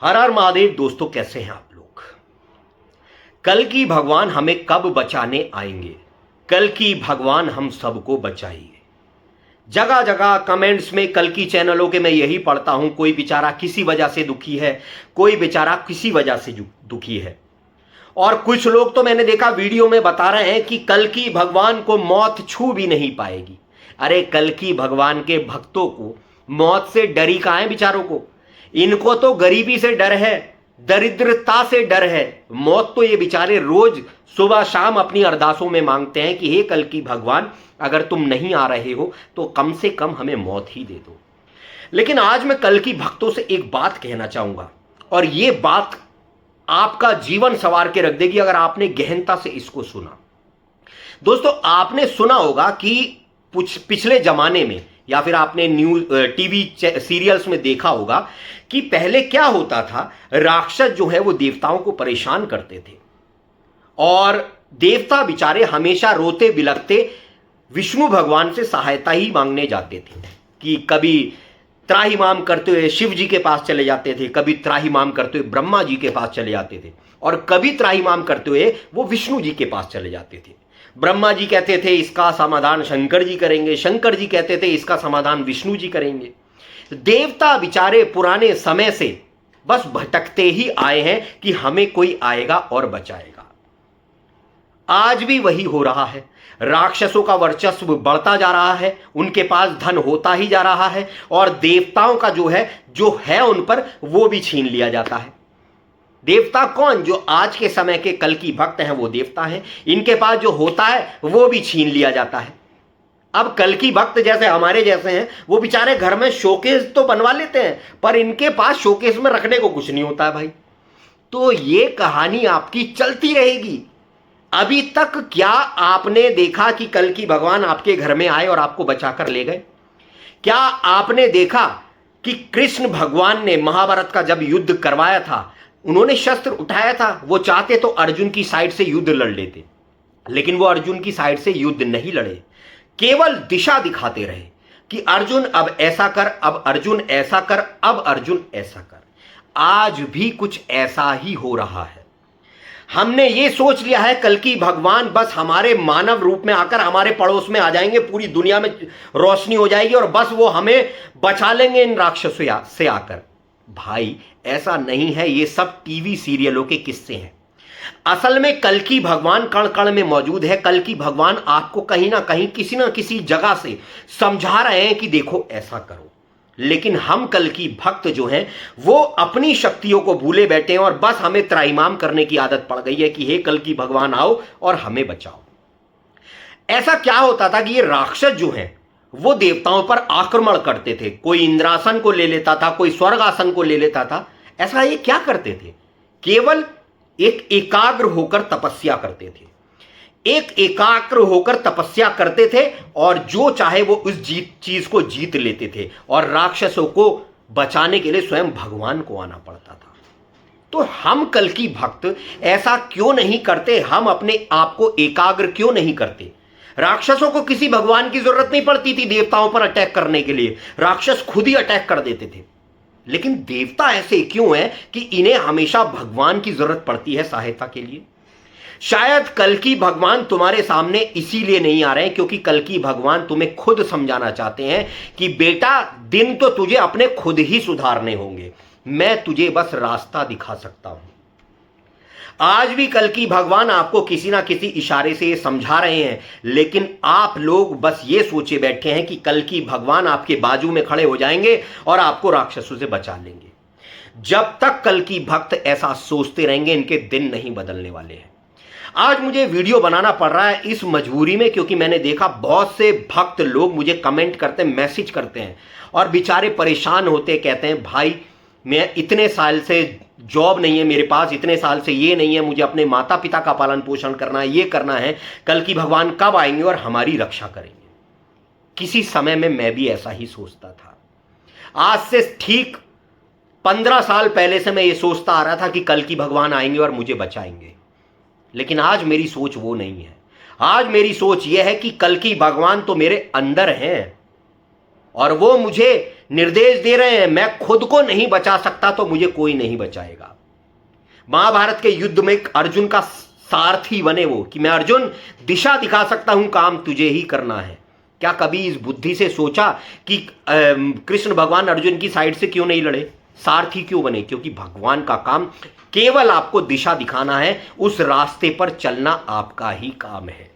हर हर महादेव। दोस्तों, कैसे हैं आप लोग? कल की भगवान हमें कब बचाने आएंगे? कल की भगवान हम सबको बचाइए। जगह जगह कमेंट्स में कल की चैनलों के मैं यही पढ़ता हूं, कोई बेचारा किसी वजह से दुखी है, कोई बेचारा किसी वजह से दुखी है। और कुछ लोग तो मैंने देखा वीडियो में बता रहे हैं कि कल की भगवान को मौत छू भी नहीं पाएगी। अरे, कल की भगवान के भक्तों को मौत से डर ही कहां है बेचारों को? इनको तो गरीबी से डर है, दरिद्रता से डर है। मौत तो ये बेचारे रोज सुबह शाम अपनी अरदासों में मांगते हैं कि हे कल की भगवान, अगर तुम नहीं आ रहे हो तो कम से कम हमें मौत ही दे दो। लेकिन आज मैं कल की भक्तों से एक बात कहना चाहूंगा, और ये बात आपका जीवन संवार के रख देगी अगर आपने गहनता से इसको सुना। दोस्तों, आपने सुना होगा कि पिछले जमाने में या फिर आपने न्यूज टीवी सीरियल्स में देखा होगा कि पहले क्या होता था, राक्षस जो है वो देवताओं को परेशान करते थे और देवता बेचारे हमेशा रोते बिलखते विष्णु भगवान से सहायता ही मांगने जाते थे कि कभी त्राहिमाम करते हुए शिव जी के पास चले जाते थे, कभी त्राहिमाम करते हुए ब्रह्मा जी के पास चले जाते थे, और कभी त्राहिमाम करते हुए वो विष्णु जी के पास चले जाते थे। ब्रह्मा जी कहते थे इसका समाधान शंकर जी करेंगे, शंकर जी कहते थे इसका समाधान विष्णु जी करेंगे। देवता बेचारे पुराने समय से बस भटकते ही आए हैं कि हमें कोई आएगा और बचाएगा। आज भी वही हो रहा है। राक्षसों का वर्चस्व बढ़ता जा रहा है, उनके पास धन होता ही जा रहा है, और देवताओं का जो है उन पर वो भी छीन लिया जाता है। देवता कौन? जो आज के समय के कल की भक्त हैं वो देवता हैं। इनके पास जो होता है वो भी छीन लिया जाता है। अब कल की भक्त जैसे हमारे जैसे हैं वो बेचारे घर में शोकेस तो बनवा लेते हैं, पर इनके पास शोकेस में रखने को कुछ नहीं होता है भाई। तो ये कहानी आपकी चलती रहेगी। अभी तक क्या आपने देखा कि कल की भगवान आपके घर में आए और आपको बचाकर ले गए? क्या आपने देखा कि कृष्ण भगवान ने महाभारत का जब युद्ध करवाया था, उन्होंने शस्त्र उठाया था, वो चाहते तो अर्जुन की साइड से युद्ध लड़ लेते, लेकिन वो अर्जुन की साइड से युद्ध नहीं लड़े, केवल दिशा दिखाते रहे कि अर्जुन अब ऐसा कर, अब अर्जुन ऐसा कर, अब अर्जुन ऐसा कर। आज भी कुछ ऐसा ही हो रहा है। हमने ये सोच लिया है कल की भगवान बस हमारे मानव रूप में आकर हमारे पड़ोस में आ जाएंगे, पूरी दुनिया में रोशनी हो जाएगी और बस वो हमें बचा लेंगे इन राक्षसों से आकर। भाई, ऐसा नहीं है। ये सब टीवी सीरियलों के किस्से हैं। असल में कल की भगवान कण कण में मौजूद है। कल की भगवान आपको कहीं ना कहीं किसी ना किसी जगह से समझा रहे हैं कि देखो ऐसा करो। लेकिन हम कल की भक्त जो हैं वो अपनी शक्तियों को भूले बैठे हैं और बस हमें त्राहिमाम करने की आदत पड़ गई है कि हे कल की भगवान आओ और हमें बचाओ। ऐसा क्या होता था कि ये राक्षस जो हैं वो देवताओं पर आक्रमण करते थे। कोई इंद्रासन को ले लेता था, कोई स्वर्गासन को ले लेता था। ऐसा ये क्या करते थे? केवल एक एकाग्र होकर तपस्या करते थे। एक एकाग्र होकर तपस्या करते थे और जो चाहे वो उस चीज को जीत लेते थे, और राक्षसों को बचाने के लिए स्वयं भगवान को आना पड़ता था। तो हम कल की भक्त ऐसा क्यों नहीं करते? हम अपने आप को एकाग्र क्यों नहीं करते? राक्षसों को किसी भगवान की जरूरत नहीं पड़ती थी देवताओं पर अटैक करने के लिए, राक्षस खुद ही अटैक कर देते थे। लेकिन देवता ऐसे क्यों हैं कि इन्हें हमेशा भगवान की जरूरत पड़ती है सहायता के लिए? शायद कल की भगवान तुम्हारे सामने इसीलिए नहीं आ रहे हैं क्योंकि कल की भगवान तुम्हें खुद समझाना चाहते हैं कि बेटा, दिन तो तुझे अपने खुद ही सुधारने होंगे, मैं तुझे बस रास्ता दिखा सकता हूं। आज भी कल की भगवान आपको किसी ना किसी इशारे से ये समझा रहे हैं, लेकिन आप लोग बस ये सोचे बैठे हैं कि कल की भगवान आपके बाजू में खड़े हो जाएंगे और आपको राक्षसों से बचा लेंगे। जब तक कल की भक्त ऐसा सोचते रहेंगे, इनके दिन नहीं बदलने वाले हैं। आज मुझे वीडियो बनाना पड़ रहा है इस मजबूरी में, क्योंकि मैंने देखा बहुत से भक्त लोग मुझे कमेंट करते हैं, मैसेज करते हैं और बेचारे परेशान होते, कहते हैं भाई मैं इतने साल से जॉब नहीं है मेरे पास, इतने साल से ये नहीं है, मुझे अपने माता पिता का पालन पोषण करना है, ये करना है, कल की भगवान कब आएंगे और हमारी रक्षा करेंगे। किसी समय में मैं भी ऐसा ही सोचता था। आज से ठीक 15 साल पहले से मैं ये सोचता आ रहा था कि कल की भगवान आएंगे और मुझे बचाएंगे। लेकिन आज मेरी सोच वो नहीं है। आज मेरी सोच यह है कि कल की भगवान तो मेरे अंदर हैं, और वो मुझे निर्देश दे रहे हैं, मैं खुद को नहीं बचा सकता तो मुझे कोई नहीं बचाएगा। महाभारत के युद्ध में अर्जुन का सारथी बने वो, कि मैं अर्जुन दिशा दिखा सकता हूं, काम तुझे ही करना है। क्या कभी इस बुद्धि से सोचा कि कृष्ण भगवान अर्जुन की साइड से क्यों नहीं लड़े, सारथी क्यों बने? क्योंकि भगवान का काम केवल आपको दिशा दिखाना है, उस रास्ते पर चलना आपका ही काम है।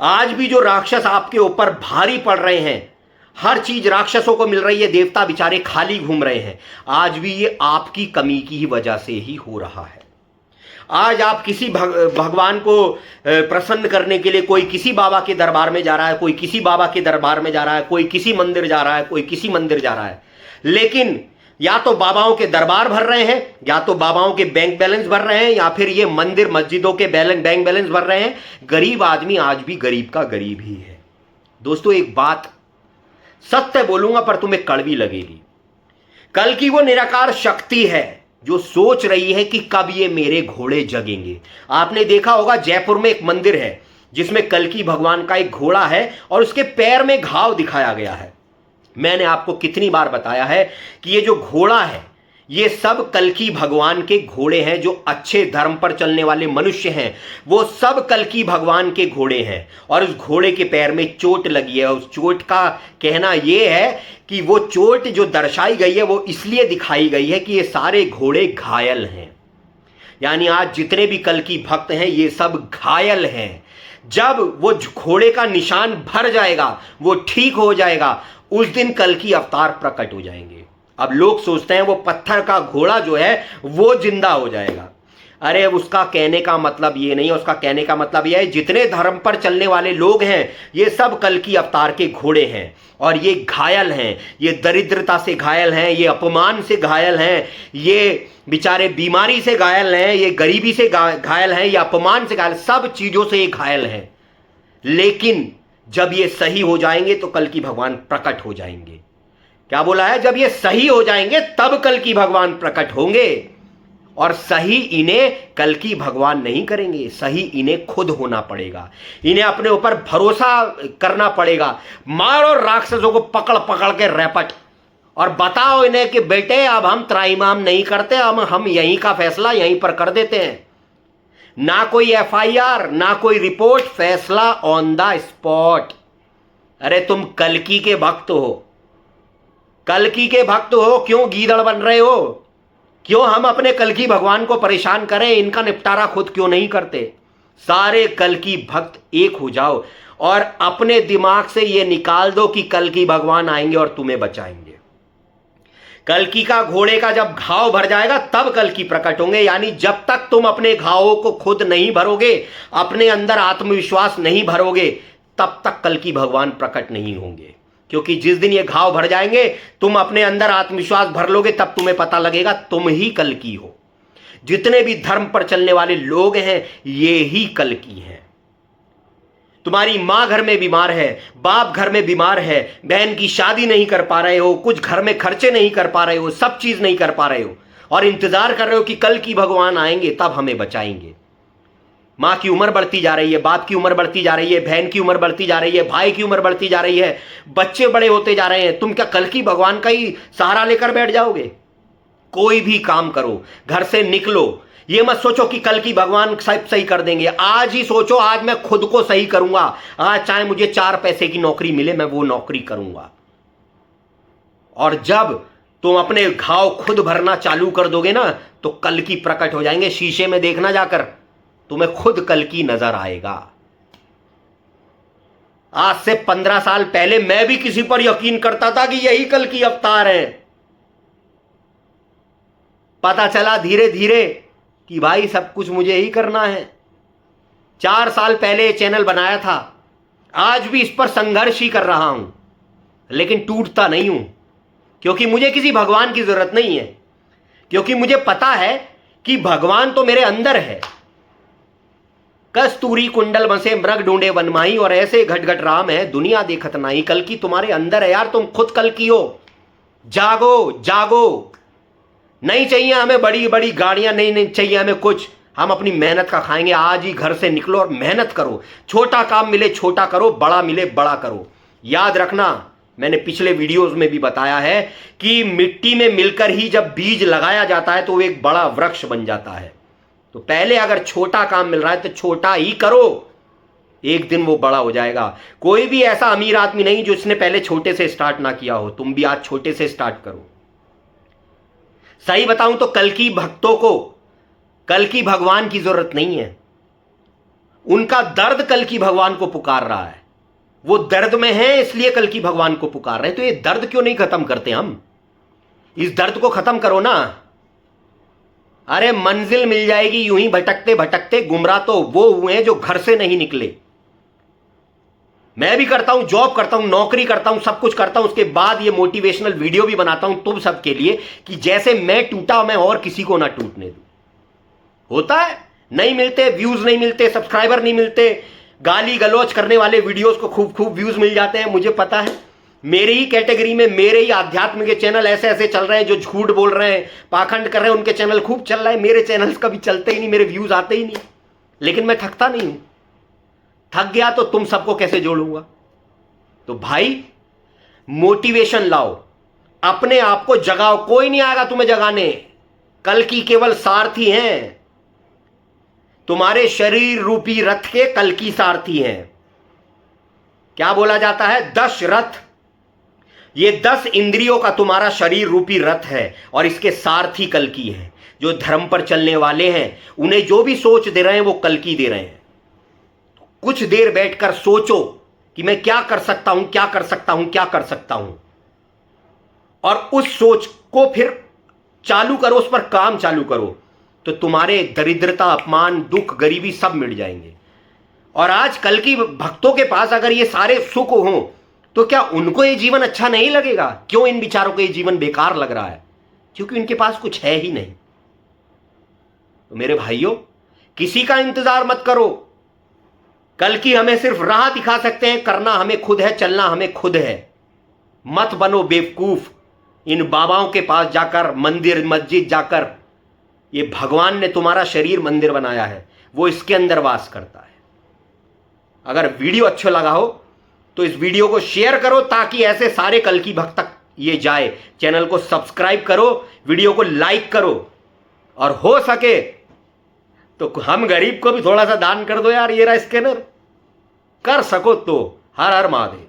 आज भी जो राक्षस आपके ऊपर भारी पड़ रहे हैं, हर चीज राक्षसों को मिल रही है, देवता बेचारे खाली घूम रहे हैं, आज भी ये आपकी कमी की ही वजह से ही हो रहा है। आज आप किसी भगवान को प्रसन्न करने के लिए कोई किसी बाबा के दरबार में जा रहा है, कोई किसी बाबा के दरबार में जा रहा है, कोई किसी मंदिर जा रहा है, कोई किसी मंदिर जा रहा है, लेकिन या तो बाबाओं के दरबार भर रहे हैं, या तो बाबाओं के बैंक बैलेंस भर रहे हैं, या फिर ये मंदिर मस्जिदों के बैंक बैलेंस भर रहे हैं। गरीब आदमी आज भी गरीब का गरीब ही है। दोस्तों, एक बात सत्य बोलूंगा पर तुम्हें कड़वी लगेगी। कल की वो निराकार शक्ति है जो सोच रही है कि कब ये मेरे घोड़े जगेंगे। आपने देखा होगा जयपुर में एक मंदिर है जिसमें कल्कि भगवान का एक घोड़ा है और उसके पैर में घाव दिखाया गया है। मैंने आपको कितनी बार बताया है कि ये जो घोड़ा है ये सब कल्कि भगवान के घोड़े हैं। जो अच्छे धर्म पर चलने वाले मनुष्य हैं वो सब कल्कि भगवान के घोड़े हैं। और उस घोड़े के पैर में चोट लगी है। उस चोट का कहना यह है कि वो चोट जो दर्शाई गई है वो इसलिए दिखाई गई है कि ये सारे घोड़े घायल हैं। यानी आज जितने भी कल्कि भक्त हैं ये सब घायल हैं। जब वो घोड़े का निशान भर जाएगा, वो ठीक हो जाएगा, उस दिन कल्कि अवतार प्रकट हो जाएंगे। अब लोग सोचते हैं वो पत्थर का घोड़ा जो है वो जिंदा हो जाएगा। अरे उसका कहने का मतलब ये नहीं है। उसका कहने का मतलब ये है जितने धर्म पर चलने वाले लोग हैं ये सब कल्कि अवतार के घोड़े हैं और ये घायल हैं। ये दरिद्रता से घायल हैं, ये अपमान से घायल हैं, ये बेचारे बीमारी से घायल हैं, ये गरीबी से घायल हैं, ये अपमान से घायल, सब चीजों से ये घायल हैं। लेकिन जब ये सही हो जाएंगे तो कल्कि भगवान प्रकट हो जाएंगे। क्या बोला है? जब ये सही हो जाएंगे तब कल्कि भगवान प्रकट होंगे। और सही इन्हें कल्कि भगवान नहीं करेंगे, सही इन्हें खुद होना पड़ेगा। इन्हें अपने ऊपर भरोसा करना पड़ेगा। मारो राक्षसों को पकड़ पकड़ के रैपट और बताओ इन्हें कि बेटे अब हम त्राहिमाम नहीं करते, हम यहीं का फैसला यहीं पर कर देते हैं। ना कोई एफआईआर, ना कोई रिपोर्ट, फैसला ऑन द स्पॉट। अरे तुम कल्कि के भक्त हो, कल्कि के भक्त हो, क्यों गीदड़ बन रहे हो? क्यों हम अपने कल्कि भगवान को परेशान करें? इनका निपटारा खुद क्यों नहीं करते? सारे कल्कि भक्त एक हो जाओ और अपने दिमाग से यह निकाल दो कि कल्कि भगवान आएंगे और तुम्हें बचाएंगे। कल्कि का घोड़े का जब घाव भर जाएगा तब कल्कि प्रकट होंगे। यानी जब तक तुम अपने घावों को खुद नहीं भरोगे, अपने अंदर आत्मविश्वास नहीं भरोगे, तब तक कल्कि भगवान प्रकट नहीं होंगे। क्योंकि जिस दिन ये घाव भर जाएंगे, तुम अपने अंदर आत्मविश्वास भर लोगे, तब तुम्हें पता लगेगा तुम ही कल्कि हो। जितने भी धर्म पर चलने वाले लोग हैं ये ही कल्कि हैं। तुम्हारी मां घर में बीमार है, बाप घर में बीमार है, बहन की शादी नहीं कर पा रहे हो, कुछ घर में खर्चे नहीं कर पा रहे हो, सब चीज नहीं कर पा रहे हो और इंतजार कर रहे हो कि कल्कि भगवान आएंगे तब हमें बचाएंगे। माँ की उम्र बढ़ती जा रही है, बाप की उम्र बढ़ती जा रही है, बहन की उम्र बढ़ती जा रही है, भाई की उम्र बढ़ती जा रही है, बच्चे बड़े होते जा रहे हैं। तुम क्या कल्कि भगवान का ही सहारा लेकर बैठ जाओगे? कोई भी काम करो, घर से निकलो, ये मत सोचो कि कल्कि भगवान सब सही कर देंगे। आज ही सोचो आज मैं खुद को सही करूंगा, आज चाहे मुझे 4 पैसे की नौकरी मिले मैं वो नौकरी करूंगा। और जब तुम अपने घाव खुद भरना चालू कर दोगे ना तो कल्कि प्रकट हो जाएंगे। शीशे में देखना जाकर, तुम्हें खुद कल्कि नजर आएगा। आज से 15 साल पहले मैं भी किसी पर यकीन करता था कि यही कल्कि अवतार है। पता चला धीरे धीरे कि भाई सब कुछ मुझे ही करना है। 4 साल पहले चैनल बनाया था, आज भी इस पर संघर्ष ही कर रहा हूं, लेकिन टूटता नहीं हूं। क्योंकि मुझे किसी भगवान की जरूरत नहीं है, क्योंकि मुझे पता है कि भगवान तो मेरे अंदर है। कस्तूरी कुंडल बसे मृग ढूंढे वनमाही, और ऐसे घट घट राम है दुनिया देखत नाही। कल्कि तुम्हारे अंदर है यार, तुम खुद कल्कि हो। जागो जागो। नहीं चाहिए हमें बड़ी बड़ी गाड़ियां, नहीं चाहिए हमें कुछ, हम अपनी मेहनत का खाएंगे। आज ही घर से निकलो और मेहनत करो। छोटा काम मिले छोटा करो, बड़ा मिले बड़ा करो। याद रखना मैंने पिछले वीडियोस में भी बताया है कि मिट्टी में मिलकर ही जब बीज लगाया जाता है तो वो एक बड़ा वृक्ष बन जाता है। तो पहले अगर छोटा काम मिल रहा है तो छोटा ही करो, एक दिन वो बड़ा हो जाएगा। कोई भी ऐसा अमीर आदमी नहीं जो इसने पहले छोटे से स्टार्ट ना किया हो। तुम भी आज छोटे से स्टार्ट करो। सही बताऊं तो कल्कि भक्तों को कल्कि भगवान की जरूरत नहीं है। उनका दर्द कल्कि भगवान को पुकार रहा है। वो दर्द में है इसलिए कल्कि भगवान को पुकार रहे हैं। तो ये दर्द क्यों नहीं खत्म करते हम? इस दर्द को खत्म करो ना। अरे मंजिल मिल जाएगी यूं ही भटकते भटकते। गुमराह तो वो हुए हैं जो घर से नहीं निकले। मैं भी करता हूं, जॉब करता हूं, नौकरी करता हूं, सब कुछ करता हूं, उसके बाद ये मोटिवेशनल वीडियो भी बनाता हूं तुम सबके लिए कि जैसे मैं टूटा मैं और किसी को ना टूटने दूं। होता है, नहीं मिलते व्यूज, नहीं मिलते सब्सक्राइबर, नहीं मिलते, गाली गलौज करने वाले वीडियोस को खूब खूब व्यूज मिल जाते हैं। मुझे पता है, मेरी ही कैटेगरी में मेरे ही आध्यात्म के चैनल ऐसे ऐसे चल रहे हैं जो झूठ बोल रहे हैं, पाखंड कर रहे हैं, उनके चैनल खूब चल रहे हैं। मेरे चैनल्स कभी चलते ही नहीं, मेरे व्यूज आते ही नहीं। लेकिन मैं थकता नहीं हूं। थक गया तो तुम सबको कैसे जोड़ूंगा? तो भाई मोटिवेशन लाओ, अपने आप को जगाओ। कोई नहीं आएगा तुम्हें जगाने। कल्कि केवल सारथी हैं। तुम्हारे शरीर रूपी रथ के कल्कि सारथी हैं। क्या बोला जाता है? 10 रथ। ये 10 इंद्रियों का तुम्हारा शरीर रूपी रथ है और इसके सारथी कल्कि हैं। जो धर्म पर चलने वाले हैं उन्हें जो भी सोच दे रहे हैं वो कल्कि दे रहे हैं। कुछ देर बैठकर सोचो कि मैं क्या कर सकता हूं, क्या कर सकता हूं, क्या कर सकता हूं, और उस सोच को फिर चालू करो, उस पर काम चालू करो, तो तुम्हारे दरिद्रता, अपमान, दुख, गरीबी सब मिट जाएंगे। और आज कल की भक्तों के पास अगर ये सारे सुख हों तो क्या उनको ये जीवन अच्छा नहीं लगेगा? क्यों इन विचारों को ये जीवन बेकार लग रहा है? क्योंकि इनके पास कुछ है ही नहीं। तो मेरे भाइयों, किसी का इंतजार मत करो। कल की हमें सिर्फ राह दिखा सकते हैं, करना हमें खुद है, चलना हमें खुद है। मत बनो बेवकूफ इन बाबाओं के पास जाकर, मंदिर मस्जिद जाकर। ये भगवान ने तुम्हारा शरीर मंदिर बनाया है, वो इसके अंदर वास करता है। अगर वीडियो अच्छा लगा हो तो इस वीडियो को शेयर करो ताकि ऐसे सारे कल्कि भक्त तक ये जाए। चैनल को सब्सक्राइब करो, वीडियो को लाइक करो, और हो सके तो हम गरीब को भी थोड़ा सा दान कर दो यार। ये रहा स्कैनर, कर सको तो। हर हर महादेव।